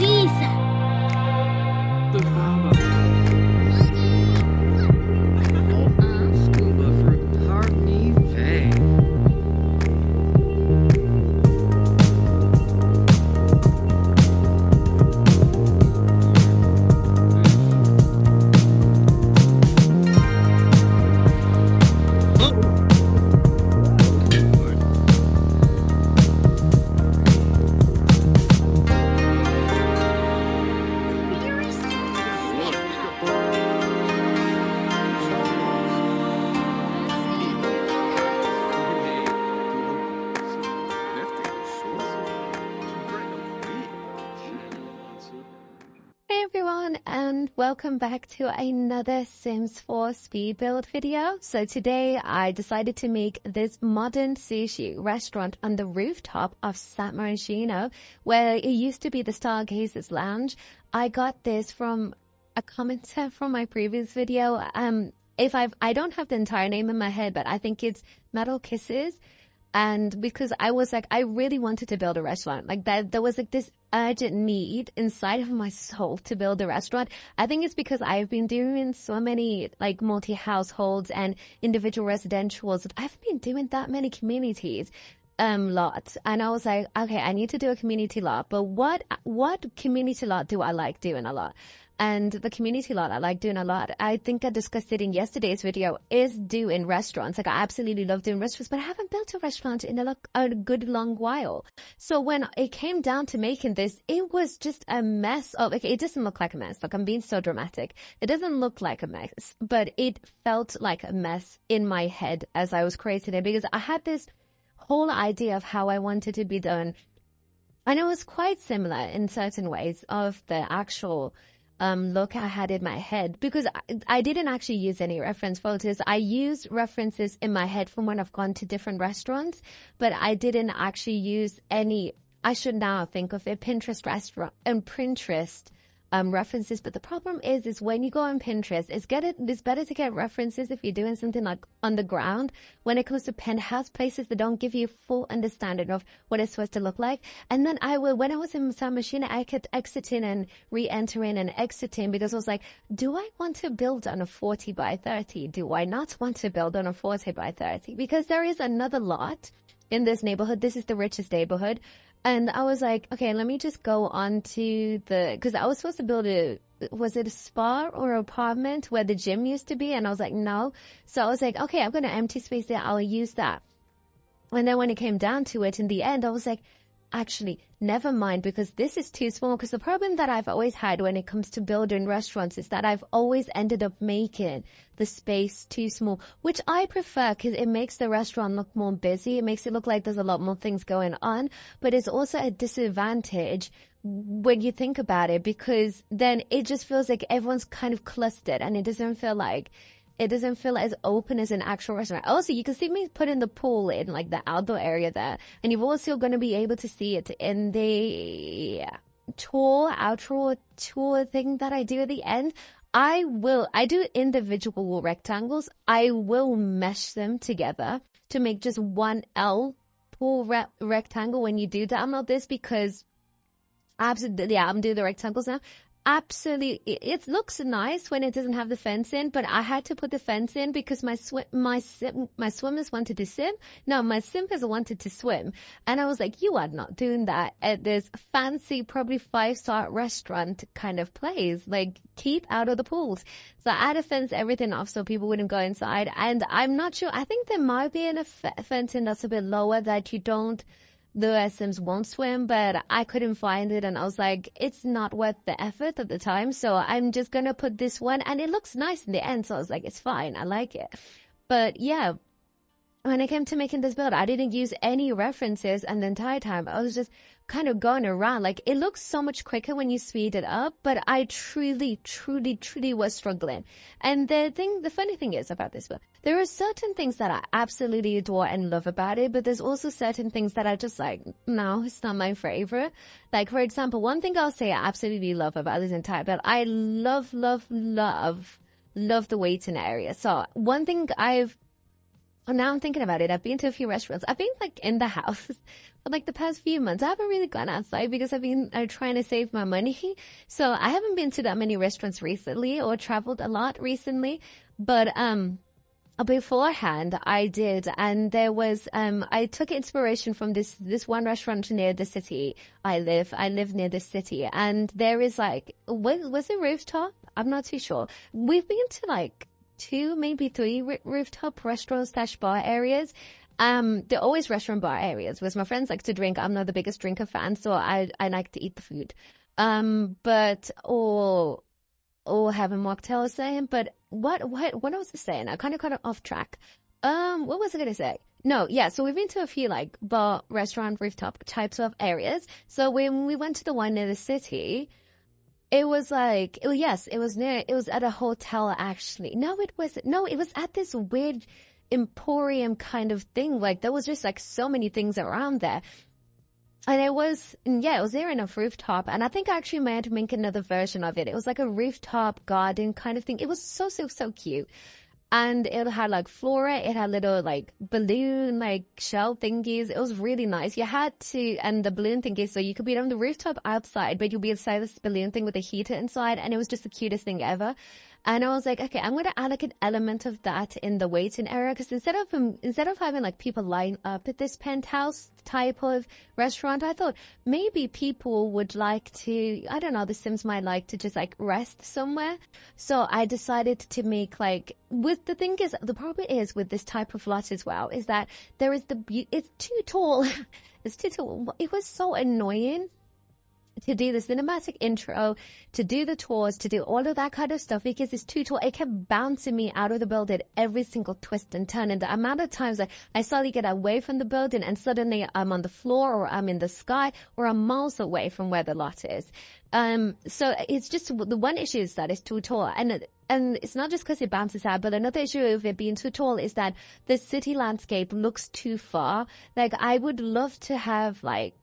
Lisa. Befana. Scuba for Harney Vay. Hey everyone, and welcome back to another Sims 4 speed build video. So today I decided to make this modern sushi restaurant on the rooftop of San Marino, where it used to be the Stargazers lounge. I got this from a commenter from my previous video. I don't have the entire name in my head, but I think it's Metal Kisses. And because I was like, I really wanted to build a restaurant like that. There was like this urgent need inside of my soul to build a restaurant. I think it's because I've been doing so many like multi-households and individual residentials. I haven't been doing that many communities lots. And I was like, okay, I need to do a community lot. But what community lot do I like doing a lot? And the community lot I like doing a lot, I think I discussed it in yesterday's video, is doing restaurants. Like I absolutely love doing restaurants, but I haven't built a restaurant in a good long while. So when it came down to making this, it was just a mess of, okay, it doesn't look like a mess. Like I'm being so dramatic. It doesn't look like a mess, but it felt like a mess in my head as I was creating it, because I had this whole idea of how I wanted to be done. And it was quite similar in certain ways of the actual look I had in my head, because I didn't actually use any reference photos. I used references in my head from when I've gone to different restaurants, but I didn't actually use any, I should now think of it, Pinterest restaurant and Pinterest references. But the problem is when you go on Pinterest, it's better to get references if you're doing something like on the ground. When it comes to penthouse places, they don't give you full understanding of what it's supposed to look like. And then when I was in San Marino, I kept exiting and re-entering and exiting, because I was like, do I want to build on a 40 by 30? Do I not want to build on a 40 by 30? Because there is another lot in this neighborhood. This is the richest neighborhood. And I was like, okay, let me just go on to because I was supposed to build was it a spa or apartment where the gym used to be? And I was like, no. So I was like, okay, I'm going to empty space there. I'll use that. And then when it came down to it in the end, I was like, actually, never mind, because this is too small. Because the problem that I've always had when it comes to building restaurants is that I've always ended up making the space too small, which I prefer because it makes the restaurant look more busy. It makes it look like there's a lot more things going on, but it's also a disadvantage when you think about it, because then it just feels like everyone's kind of clustered and it doesn't feel as open as an actual restaurant. Also, you can see me putting the pool in like the outdoor area there. And you're also going to be able to see it in the outro tour thing that I do at the end. I do individual rectangles. I will mesh them together to make just one L pool rectangle when you do download this, because absolutely, yeah, I'm doing the rectangles now. Absolutely, it looks nice when it doesn't have the fence in, but I had to put the fence in because my swimmers wanted to swim. No, my simpers wanted to swim, and I was like, you are not doing that at this fancy, probably 5-star restaurant kind of place. Like, keep out of the pools. So I had to fence everything off so people wouldn't go inside. And I'm not sure. I think there might be a fencing that's a bit lower that the Sims won't swim, but I couldn't find it, and I was like, it's not worth the effort at the time, so I'm just gonna put this one, and it looks nice in the end, so I was like, it's fine, I like it. But yeah, when it came to making this build, I didn't use any references, and the entire time I was just kind of going around. Like, it looks so much quicker when you speed it up, but I truly was struggling. And the funny thing is about this build, there are certain things that I absolutely adore and love about it, but there's also certain things that are just like, no, it's not my favorite. Like, for example, one thing I'll say I absolutely love about this entire build, I love the waiting area. So one thing I've Oh, now I'm thinking about it. I've been to a few restaurants. I've been like in the house for like the past few months. I haven't really gone outside because I've been trying to save my money. So I haven't been to that many restaurants recently or traveled a lot recently. But beforehand I did, and there was I took inspiration from this one restaurant near the city I live. I live near the city, and there is like was it rooftop? I'm not too sure. We've been to like 2, maybe 3 rooftop restaurants / bar areas. They're always restaurant bar areas, whereas my friends like to drink. I'm not the biggest drinker fan, so I like to eat the food. But or having mocktails saying, but what I was saying? I kind of got off track. What was I gonna say? No, yeah. So we've been to a few like bar, restaurant, rooftop types of areas. So when we went to the one near the city, it was like, yes, it was at a hotel actually. No, it was at this weird emporium kind of thing. Like there was just like so many things around there. And it was there in a rooftop. And I think I actually might to make another version of it. It was like a rooftop garden kind of thing. It was so cute. And it had like flora. It had little like balloon, like shell thingies. It was really nice. You had to, and the balloon thingies, so you could be on the rooftop outside, but you'll be inside this balloon thing with a heater inside. And it was just the cutest thing ever. And I was like, okay, I'm going to add like an element of that in the waiting area. Cause instead of having like people line up at this penthouse type of restaurant, I thought maybe people would like to, I don't know, the Sims might like to just like rest somewhere. So I decided to make like, the thing is, the problem is with this type of lot as well, is that there is it's too tall. It's too tall. It was so annoying to do the cinematic intro, to do the tours, to do all of that kind of stuff because it's too tall. It kept bouncing me out of the building every single twist and turn. And the amount of times that I suddenly get away from the building and suddenly I'm on the floor or I'm in the sky or I'm miles away from where the lot is. So it's just the one issue is that it's too tall. And it's not just because it bounces out, but another issue of it being too tall is that the city landscape looks too far. Like I would love to have like,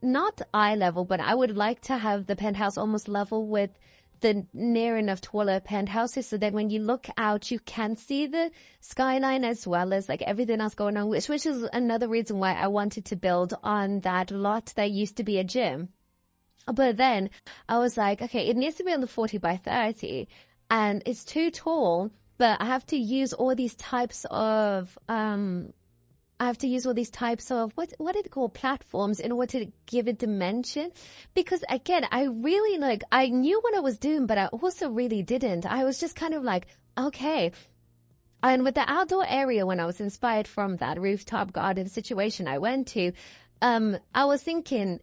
not eye level, but I would like to have the penthouse almost level with the near enough taller penthouses so that when you look out, you can see the skyline as well as like everything else going on, which is another reason why I wanted to build on that lot that used to be a gym. But then I was like, okay, it needs to be on the 40 by 30 and it's too tall, but I have to use all these types of, what are they called, platforms in order to give it dimension. Because again, I knew what I was doing, but I also really didn't. I was just kind of like, okay. And with the outdoor area, when I was inspired from that rooftop garden situation I went to, I was thinking,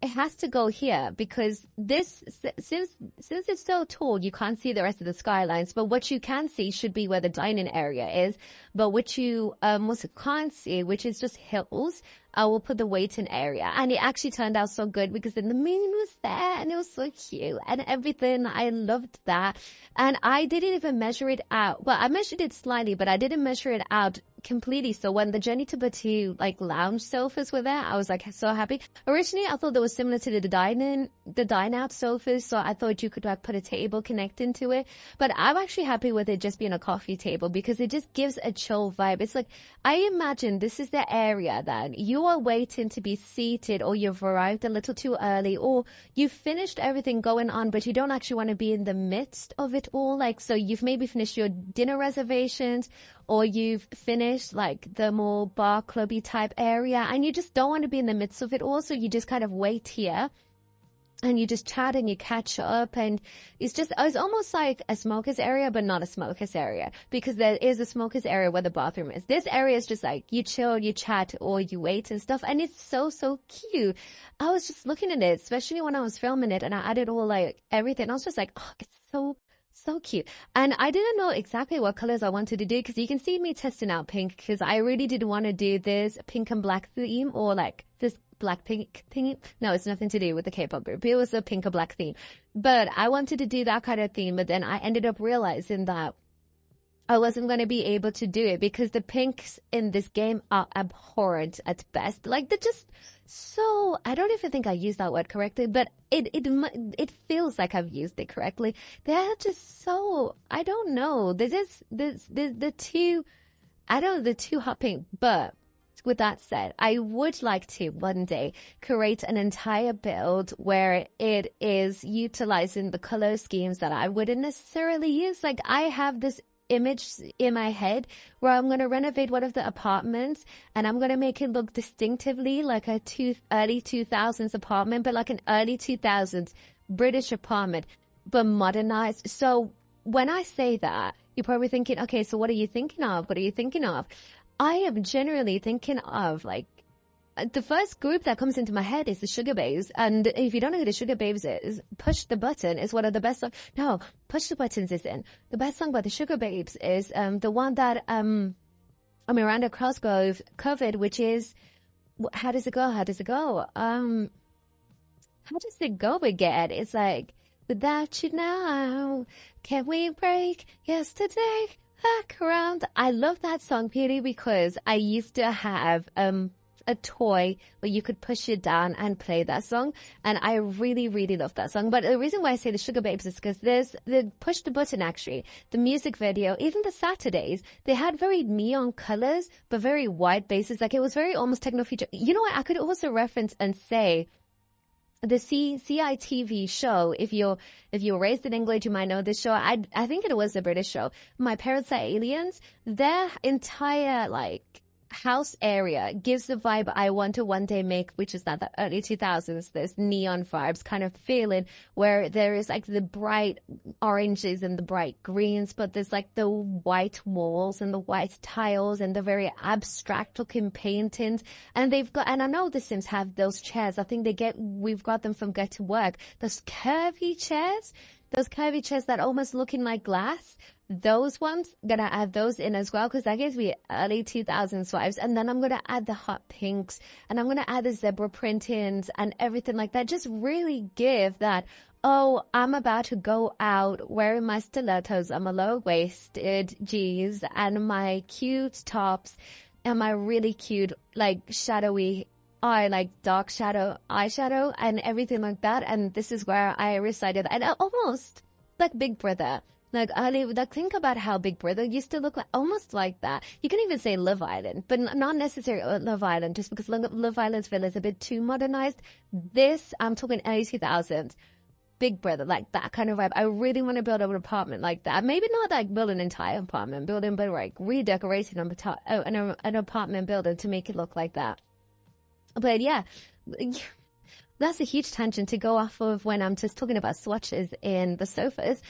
it has to go here because since it's so tall, you can't see the rest of the skylines. But what you can see should be where the dining area is. But what you also can't see, which is just hills, I will put the waiting area. And it actually turned out so good because then the moon was there and it was so cute and everything. I loved that. And I didn't even measure it out. Well, I measured it slightly, but I didn't measure it out completely. So when the Journey to Batu like lounge sofas were there, I was like so happy. Originally, I thought they were similar to the dine out sofas. So I thought you could like put a table connecting to it. But I'm actually happy with it just being a coffee table because it just gives a chill vibe. It's like, I imagine this is the area that you are waiting to be seated or you've arrived a little too early or you've finished everything going on, but you don't actually want to be in the midst of it all. Like, so you've maybe finished your dinner reservations or you've finished like the more bar clubby type area and you just don't want to be in the midst of it all. So you just kind of wait here and you just chat and you catch up and it's almost like a smoker's area, but not a smoker's area because there is a smoker's area where the bathroom is. This area is just like you chill, you chat or you wait and stuff. And it's so cute. I was just looking at it, especially when I was filming it and I added all like everything. I was just like, oh, it's so cute. And I didn't know exactly what colors I wanted to do because you can see me testing out pink because I really did want to do this pink and black theme or like this black pink thing. No, it's nothing to do with the K-pop group. It was a pink or black theme. But I wanted to do that kind of theme. But then I ended up realizing that I wasn't going to be able to do it because the pinks in this game are abhorrent at best. Like they're just so, I don't even think I used that word correctly, but it feels like I've used it correctly. They're just so, I don't know. The two I don't know, they're too hot pink, but with that said, I would like to one day create an entire build where it is utilizing the color schemes that I wouldn't necessarily use. Like, I have this image in my head where I'm going to renovate one of the apartments and I'm going to make it look distinctively like a early 2000s apartment, but like an early 2000s British apartment, but modernized. So when I say that, you're probably thinking, okay, so what are you thinking of? What are you thinking of? I am generally thinking of, like, the first group that comes into my head is the Sugar Babes. And if you don't know who the Sugar Babes is, Push the Button is one of the best songs. No, Push the Buttons isn't. The best song by the Sugar Babes is the one that Miranda Cosgrove covered, which is, how does it go? How does it go? How does it go again? It's like, without you now, can we break yesterday? Back around. I love that song purely because I used to have a toy where you could push it down and play that song, and I really, really love that song. But the reason why I say the Sugar Babes is because there's the Push the Button, actually, the music video, even the Saturdays, they had very neon colors but very white bases. Like, it was very almost techno feature. You know what? I could also reference and say the CITV show. If you're raised in England, you might know this show. I think it was a British show. My Parents Are Aliens. Their entire, like, house area gives the vibe I want to one day make, which is that the early 2000s, this neon vibes kind of feeling where there is like the bright oranges and the bright greens, but there's like the white walls and the white tiles and the very abstract looking paintings. And they've got, and I know the Sims have those chairs. I think we've got them from Get to Work. Those curvy chairs that almost looking like glass. Those ones, gonna add those in as well, because that gives me early 2000s vibes. And then I'm gonna add the hot pinks, and I'm gonna add the zebra printings and everything like that. Just really give that, oh, I'm about to go out wearing my stilettos and my low-waisted jeans and my cute tops and my really cute, like, shadowy like dark shadow eyeshadow and everything like that. And this is where I recited, and almost like Big Brother. Like, think about how Big Brother used to look like, almost like that. You can even say Love Island, but not necessarily Love Island, just because Love Island's villa is a bit too modernized. This, I'm talking early 2000s, Big Brother, like that kind of vibe. I really want to build an apartment like that. Maybe not like build an entire apartment building, but like redecorating an apartment building to make it look like that. But yeah, that's a huge tangent to go off of when I'm just talking about swatches in the sofas.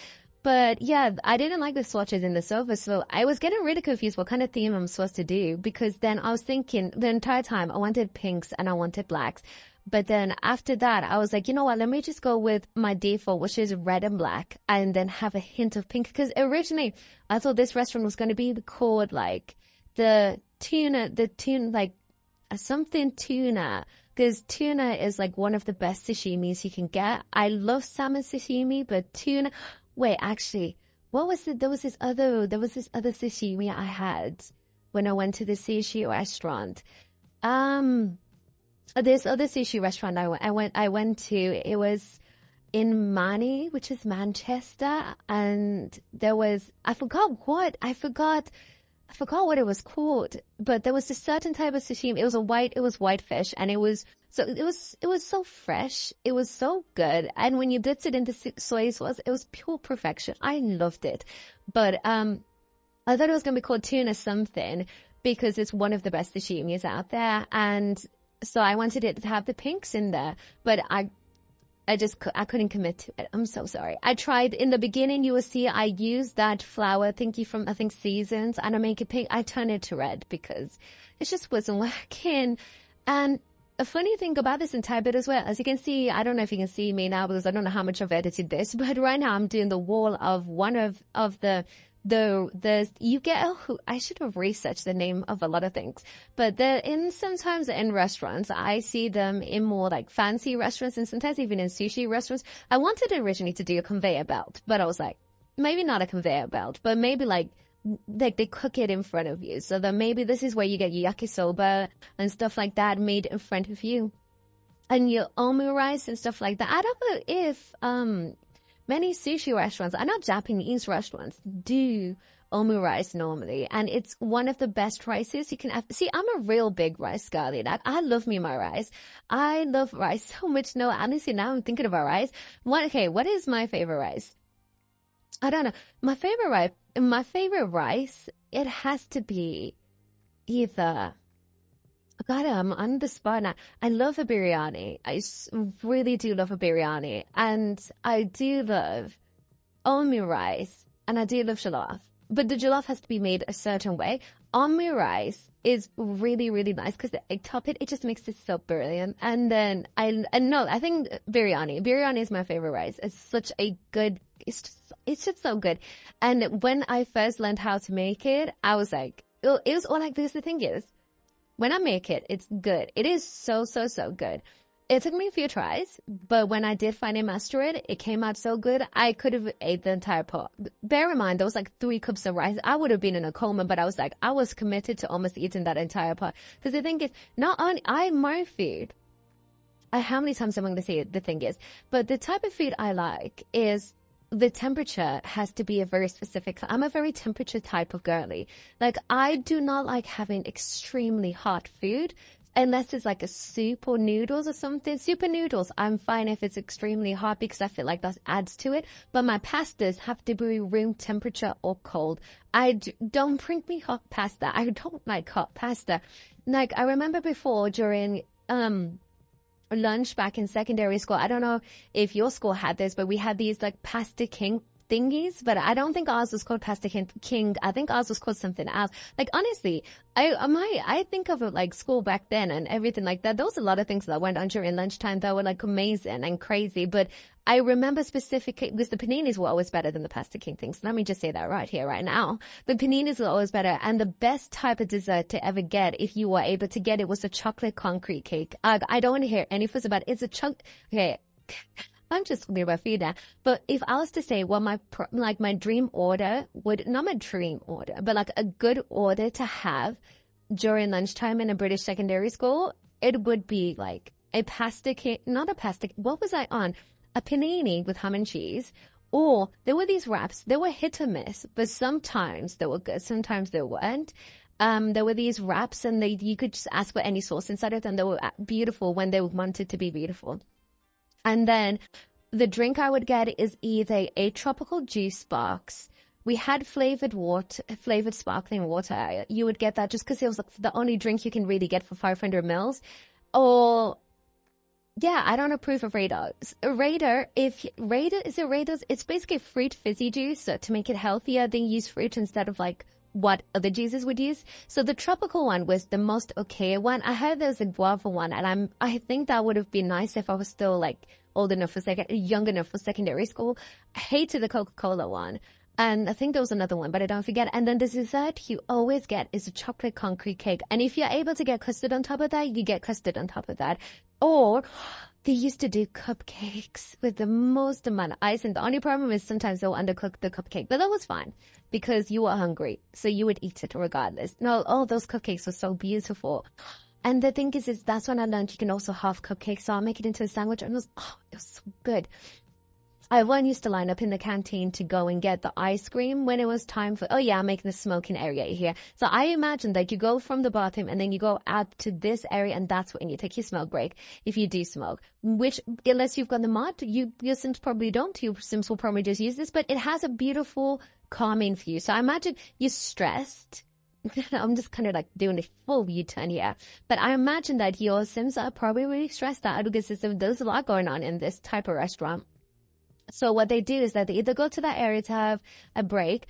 But yeah, I didn't like the swatches in the sofa, so I was getting really confused what kind of theme I'm supposed to do, because then I was thinking the entire time I wanted pinks and I wanted blacks. But then after that, I was like, you know what, let me just go with my default, which is red and black, and then have a hint of pink. Because originally I thought this restaurant was going to be called like the tuna, like something tuna. Because tuna is like one of the best sashimis you can get. I love salmon sashimi, but tuna... Wait, actually, what was it? There was this other sashimi I had when I went to the sushi restaurant. This other sushi restaurant I went to, it was in Mani, which is Manchester, and there was, I forgot what it was called, but there was a certain type of sashimi. It was white fish, and it was so fresh. It was so good. And when you dipped it into soy sauce, it was pure perfection. I loved it. But I thought it was going to be called tuna something, because it's one of the best sashimis out there. And so I wanted it to have the pinks in there, but I couldn't commit to it. I'm so sorry. I tried in the beginning. You will see I used that flower thingy from, I think, Seasons, and I make it pink. I turn it to red because it just wasn't working. And a funny thing about this entire bit as well, as you can see, I don't know if you can see me now because I don't know how much I've edited this, but right now I'm doing the wall of one of you get, I should have researched the name of a lot of things, but sometimes in restaurants, I see them in more like fancy restaurants, and sometimes even in sushi restaurants. I wanted originally to do a conveyor belt, but I was like, maybe not a conveyor belt, but maybe like they cook it in front of you. So then maybe this is where you get your yakisoba and stuff like that made in front of you, and your omu rice and stuff like that. I don't know if many sushi restaurants, I know Japanese restaurants do omu rice normally, and it's one of the best rices you can have. See, I'm a real big rice girly. Like, I love me my rice. I love rice so much. No, honestly, now I'm thinking about rice. What is my favorite rice? I don't know. My favorite rice, it has to be either. God, I'm on the spot now. I love a biryani. Really do love a biryani. And I do love omu rice. And I do love jollof. But the jollof has to be made a certain way. Omu rice is really, really nice because I top it. It just makes it so brilliant. And then I think biryani. Biryani is my favorite rice. It's such a good, it's just so good. And when I first learned how to make it, I was like, it was all like this. The thing is, when I make it, it's good. It is so, so, so good. It took me a few tries, but when I did finally master it, it came out so good. I could have ate the entire pot. Bear in mind, there was like 3 cups of rice. I would have been in a coma, but I was committed to almost eating that entire pot. Because the thing is, not only my food, how many times am I going to say it? The thing is, but the type of food I like is the temperature has to be a very specific. I'm a very temperature type of girly. Like, I do not like having extremely hot food unless it's like a soup or noodles or something. Soup and noodles, I'm fine if it's extremely hot because I feel like that adds to it. But my pastas have to be room temperature or cold. Don't bring me hot pasta. I don't like hot pasta. Like, I remember before during lunch back in secondary school. I don't know if your school had this, but we had these like pasta king thingies, but I don't think ours was called pasta king. I think ours was called something else. Like, honestly, I think of it like school back then and everything like that. There was a lot of things that went on during lunchtime that were like amazing and crazy, but I remember specifically because the paninis were always better than the pasta king things. Let me just say that right here, right now. The paninis were always better, and the best type of dessert to ever get, if you were able to get it, was a chocolate concrete cake. I don't want to hear any fuss about it. It's a okay. I'm just talking about food now. But if I was to say what my dream order would, not my dream order, but like a good order to have during lunchtime in a British secondary school, it would be like a pasta cake, not a pasta, what was I on? A panini with ham and cheese, or there were these wraps. They were hit or miss, but sometimes they were good, sometimes they weren't. There were these wraps, and you could just ask for any sauce inside it, and they were beautiful when they wanted to be beautiful. And then the drink I would get is either a tropical juice box. We had flavored sparkling water. You would get that just because it was the only drink you can really get for 500 mils, or yeah, I don't approve of Radar. It's basically fruit fizzy juice. So to make it healthier, they use fruit instead of like what other juices would use. So the tropical one was the most okay one. I heard there's a guava one, and I think that would have been nice if I was still like young enough for secondary school. I hated the Coca-Cola one. And I think there was another one, but I don't forget. And then the dessert you always get is a chocolate concrete cake. And if you're able to get custard on top of that, you get custard on top of that. Or they used to do cupcakes with the most amount of ice. And the only problem is sometimes they'll undercook the cupcake. But that was fine because you were hungry. So you would eat it regardless. No, all those cupcakes were so beautiful. And the thing is that's when I learned you can also half cupcakes. So I'll make it into a sandwich. And it was so good. Everyone used to line up in the canteen to go and get the ice cream when it was time for, I'm making the smoking area here. So I imagine that you go from the bathroom and then you go out to this area, and that's when you take your smoke break, if you do smoke. Which, unless you've got the mod, your Sims probably don't. Your Sims will probably just use this, but it has a beautiful calming view. So I imagine you're stressed. I'm just kind of like doing a full U-turn here. But I imagine that your Sims are probably really stressed out because there's a lot going on in this type of restaurant. So what they do is that they either go to that area to have a break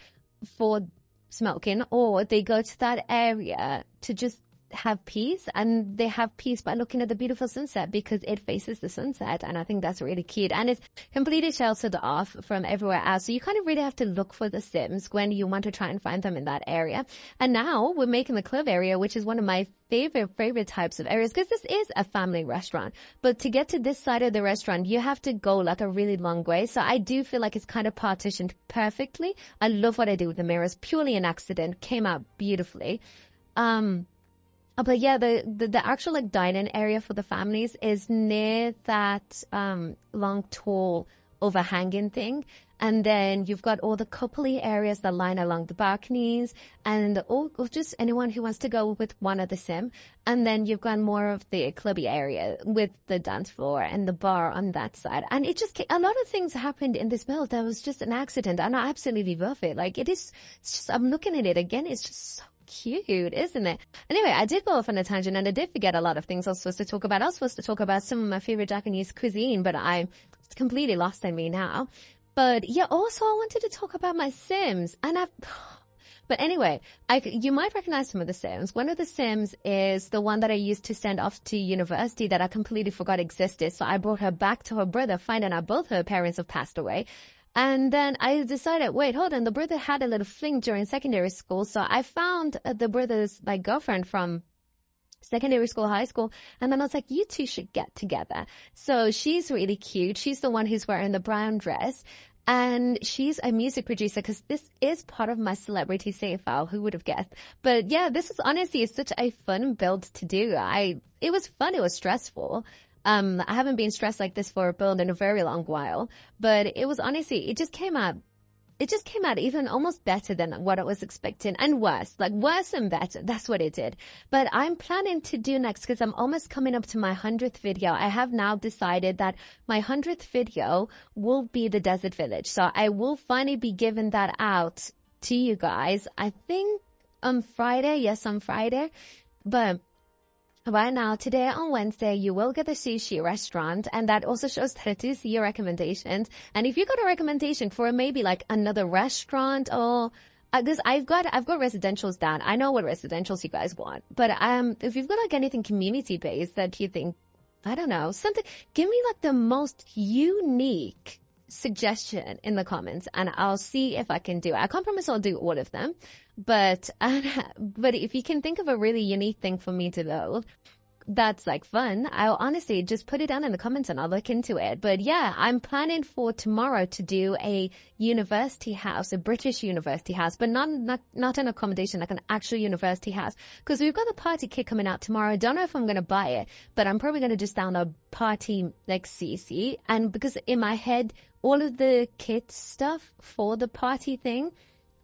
for smoking, or they go to that area to just have peace, and they have peace by looking at the beautiful sunset because it faces the sunset. And I think that's really cute, and it's completely sheltered off from everywhere else. So you kind of really have to look for the Sims when you want to try and find them in that area. And now we're making the club area, which is one of my favorite types of areas, because this is a family restaurant. But to get to this side of the restaurant, you have to go like a really long way. So I do feel like it's kind of partitioned perfectly. I love what I do with the mirrors. Purely an accident. Came out beautifully. But yeah, the actual like dining area for the families is near that long tall overhanging thing. And then you've got all the coupley areas that line along the balconies and all, or just anyone who wants to go with one of the sim. And then you've got more of the clubby area with the dance floor and the bar on that side. And it just, a lot of things happened in this build that was just an accident. And I absolutely love it. Like it's just, I'm looking at it again. It's just so cute, isn't it? Anyway, I did go off on a tangent and I did forget a lot of things I was supposed to talk about. I was supposed to talk about some of my favorite Japanese cuisine, but it's completely lost on me now. But yeah, also I wanted to talk about my Sims and but anyway, you might recognize some of the Sims. One of the Sims is the one that I used to send off to university that I completely forgot existed. So I brought her back to her brother, finding out both her parents have passed away. And then I decided, wait, hold on. The brother had a little fling during secondary school. So I found the brother's like girlfriend from secondary school, high school. And then I was like, you two should get together. So she's really cute. She's the one who's wearing the brown dress. And she's a music producer because this is part of my celebrity save file. Who would have guessed? But yeah, this is honestly such a fun build to do. It was fun. It was stressful. I haven't been stressed like this for a build in a very long while, but it was honestly, it just came out even almost better than what I was expecting, and worse and better. That's what it did. But I'm planning to do next, because I'm almost coming up to my 100th video. I have now decided that my 100th video will be the desert village. So I will finally be giving that out to you guys. I think on Friday. Yes, on Friday. But right now, today on Wednesday, you will get the sushi restaurant, and that also shows that I do see your recommendations. And if you got a recommendation for maybe like another restaurant or because I've got residentials down. I know what residentials you guys want, but if you've got like anything community based that you think, I don't know, something, give me like the most unique suggestion in the comments, and I'll see if I can do it. I can't promise I'll do all of them, but if you can think of a really unique thing for me to build that's like fun, I'll honestly just put it down in the comments and I'll look into it. But yeah, I'm planning for tomorrow to do a university house, a British university house, but not an accommodation, like an actual university house, because we've got the party kit coming out tomorrow. I don't know if I'm going to buy it, but I'm probably going to just download party like CC, and because in my head all of the kit stuff for the party thing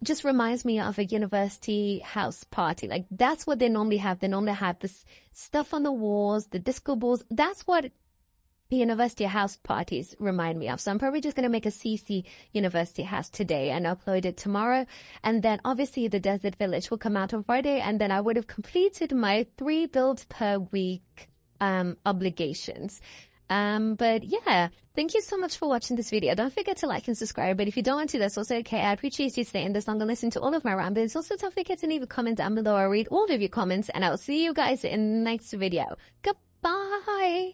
just reminds me of a university house party. Like that's what they normally have. They normally have this stuff on the walls, the disco balls. That's what the university house parties remind me of. So I'm probably just going to make a CC university house today and upload it tomorrow. And then obviously the desert village will come out on Friday. And then I would have completed my 3 builds per week obligations. But yeah, thank you so much for watching this video. Don't forget to like and subscribe, but if you don't want to, that's also okay. I appreciate you staying this long and listen to all of my ramblings. Also, don't forget to leave a comment down below. I'll read all of your comments, and I'll see you guys in the next video. Goodbye!